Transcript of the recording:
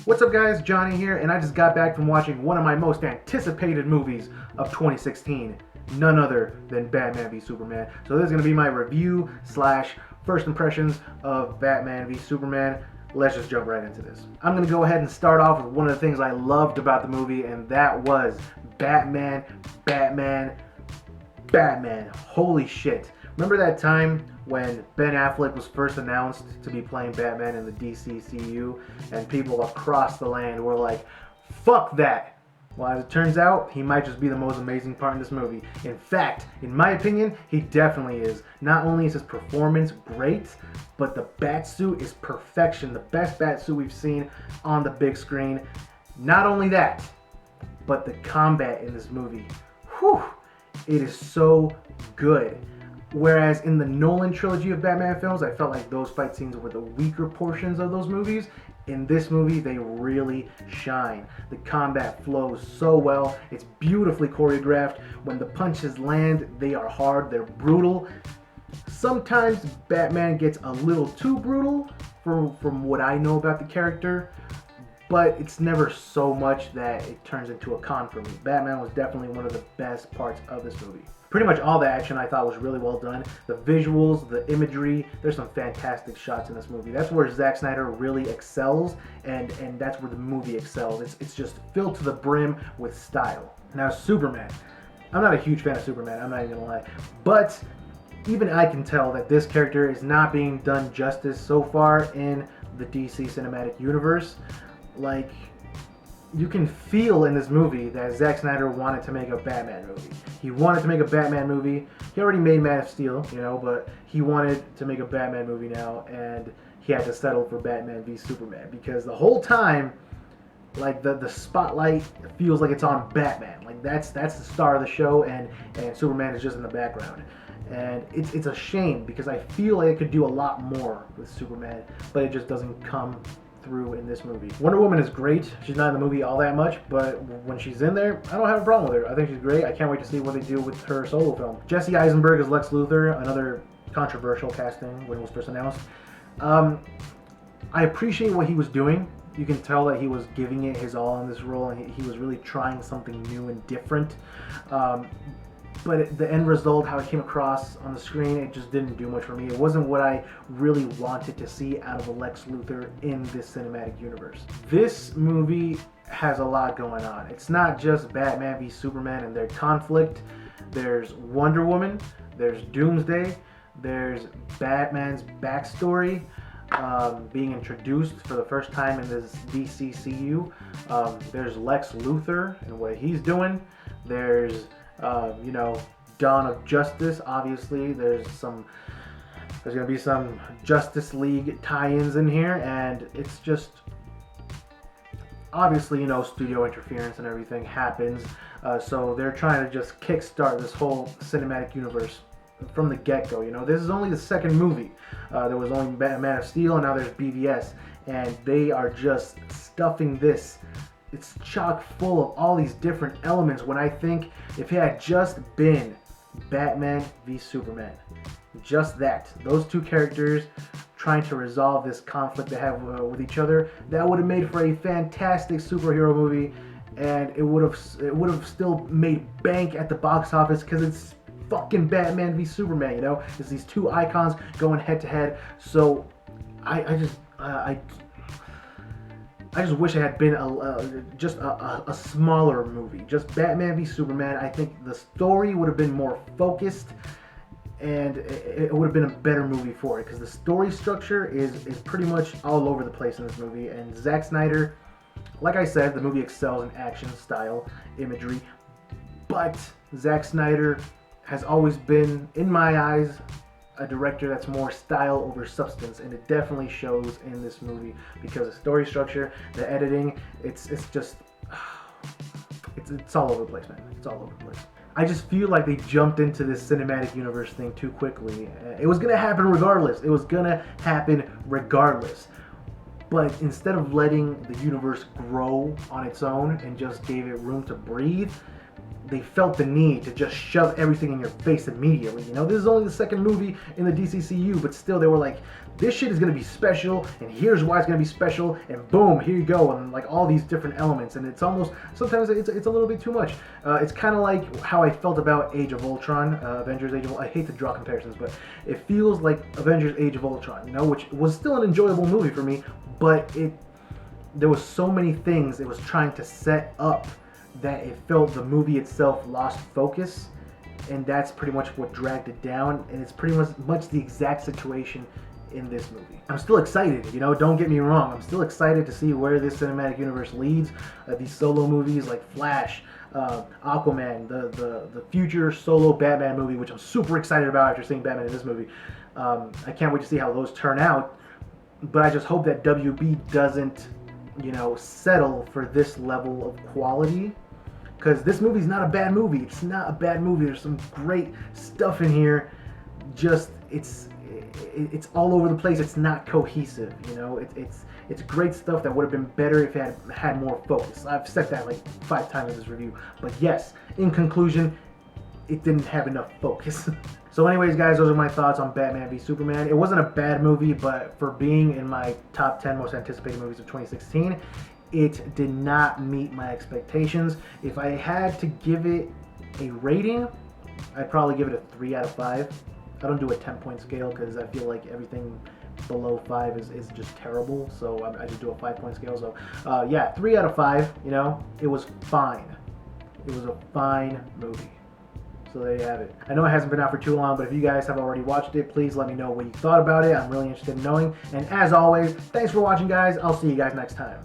What's up guys, Johnny here, and I just got back from watching one of my most anticipated movies of 2016, none other than Batman v Superman. So this is going to be my review slash first impressions of Batman v Superman. Let's just jump right into this. I'm going to go ahead and start off with one of the things I loved about the movie, and that was Batman. Holy shit. Remember that time when Ben Affleck was first announced to be playing Batman in the DCCU, and people across the land were like, fuck that. Well, as it turns out, he might just be the most amazing part in this movie. In fact, in my opinion, he definitely is. Not only is his performance great, but the Batsuit is perfection. The best Batsuit we've seen on the big screen. Not only that, but the combat in this movie. Whew, it is so good. Whereas in the Nolan trilogy of Batman films, I felt like those fight scenes were the weaker portions of those movies. In this movie, they really shine. The combat flows so well. It's beautifully choreographed. When the punches land, they are hard, they're brutal. Sometimes Batman gets a little too brutal from what I know about the character, but it's never so much that it turns into a con for me. Batman was definitely one of the best parts of this movie. Pretty much all the action I thought was really well done. The visuals, the imagery, there's some fantastic shots in this movie. That's where Zack Snyder really excels, and that's where the movie excels. It's just filled to the brim with style. Now, Superman. I'm not a huge fan of Superman, I'm not even gonna lie. But even I can tell that this character is not being done justice so far in the DC Cinematic Universe. Like, you can feel in this movie that Zack Snyder wanted to make a Batman movie. He wanted to make a Batman movie. He already made Man of Steel, but he wanted to make a Batman movie now, and he had to settle for Batman v Superman because the whole time, like, the spotlight feels like it's on Batman. Like, that's the star of the show, and Superman is just in the background. And it's a shame because I feel like it could do a lot more with Superman, but it just doesn't come through in this movie. Wonder Woman is great. She's not in the movie all that much, but when she's in there, I don't have a problem with her. I think she's great. I can't wait to see what they do with her solo film. Jesse Eisenberg as Lex Luthor, another controversial casting when it was first announced. I appreciate what he was doing. You can tell that he was giving it his all in this role, and he was really trying something new and different. But the end result, how it came across on the screen, it just didn't do much for me. It wasn't what I really wanted to see out of a Lex Luthor in this cinematic universe. This movie has a lot going on. It's not just Batman v Superman and their conflict. There's Wonder Woman, there's Doomsday, there's Batman's backstory being introduced for the first time in this DCCU. There's Lex Luthor and what he's doing. There's Dawn of Justice. Obviously, there's gonna be some Justice League tie-ins in here, and it's just obviously studio interference and everything happens. So they're trying to just kickstart this whole cinematic universe from the get-go. This is only the second movie. There was only Man of Steel, and now there's BVS, and they are just stuffing this. It's chock full of all these different elements, when I think if it had just been Batman v Superman, just those two characters trying to resolve this conflict they have with each other, that would have made for a fantastic superhero movie, and it would have still made bank at the box office because it's fucking Batman v Superman. It's these two icons going head to head. So I just wish it had been just a smaller movie, just Batman v Superman. I think the story would have been more focused, and it would have been a better movie for it, because the story structure is pretty much all over the place in this movie. And Zack Snyder, like I said, the movie excels in action, style, imagery, but Zack Snyder has always been, in my eyes, a director that's more style over substance, and it definitely shows in this movie because the story structure, the editing, it's all over the place, man. It's all over the place. I just feel like they jumped into this cinematic universe thing too quickly. It was gonna happen regardless. But instead of letting the universe grow on its own and just gave it room to breathe, they felt the need to just shove everything in your face immediately. This is only the second movie in the DCCU, but still they were like, this shit is gonna be special, and here's why it's gonna be special, and boom, here you go, and like all these different elements, and it's almost, sometimes it's a little bit too much. It's kind of like how I felt about Age of Ultron, Avengers Age of Ultron. I hate to draw comparisons, but it feels like Avengers Age of Ultron, you know, which was still an enjoyable movie for me, but there was so many things it was trying to set up that it felt the movie itself lost focus, and that's pretty much what dragged it down, and it's pretty much the exact situation in this movie. I'm still excited, you know, don't get me wrong, I'm still excited to see where this cinematic universe leads. These solo movies like Flash, Aquaman, the future solo Batman movie, which I'm super excited about after seeing Batman in this movie. I can't wait to see how those turn out, but I just hope that WB doesn't, you know, settle for this level of quality, because this movie's not a bad movie. It's not a bad movie. There's some great stuff in here. Just it's all over the place. It's not cohesive. You know, it's great stuff that would have been better if it had more focus. I've said that like 5 times in this review. But yes, in conclusion, it didn't have enough focus. So anyways, guys, those are my thoughts on Batman v Superman. It wasn't a bad movie, but for being in my top 10 most anticipated movies of 2016, it did not meet my expectations. If I had to give it a rating, I'd probably give it a 3 out of 5. I don't do a 10-point scale because I feel like everything below 5 is just terrible. So I just do a 5-point scale. So yeah, 3 out of 5, you know, it was fine. It was a fine movie. So there you have it. I know it hasn't been out for too long, but if you guys have already watched it, please let me know what you thought about it. I'm really interested in knowing. And as always, thanks for watching, guys. I'll see you guys next time.